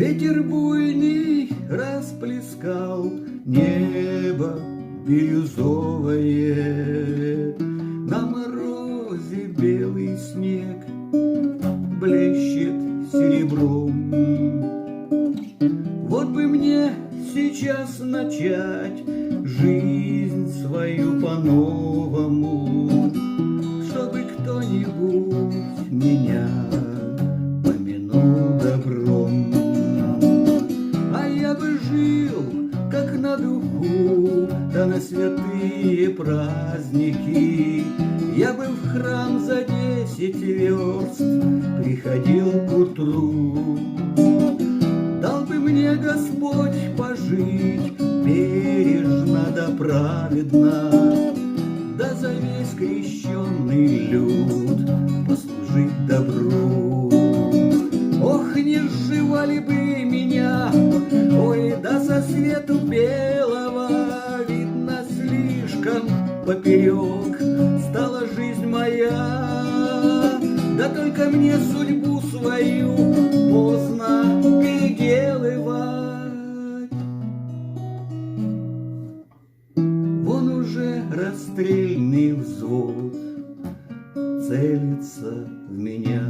Ветер буйный расплескал небо бирюзовое. На морозе белый снег блещет серебром. Вот бы мне сейчас начать жизнь свою по-новому, чтобы кто-нибудь меня помянул добром. А я бы жил, как на духу, да на святые праздники. Я бы в храм за 10 верст приходил к утру. Дал бы мне Господь пожить бережно да праведно, да за весь крещенный люд послужить добру. Ох, не сживали бы меня, ой, да со свету белого, видно, слишком поперек стала жизнь моя. Да только мне судьбу свою поздно переделывать. Вон уже расстрельный взвод целится в меня.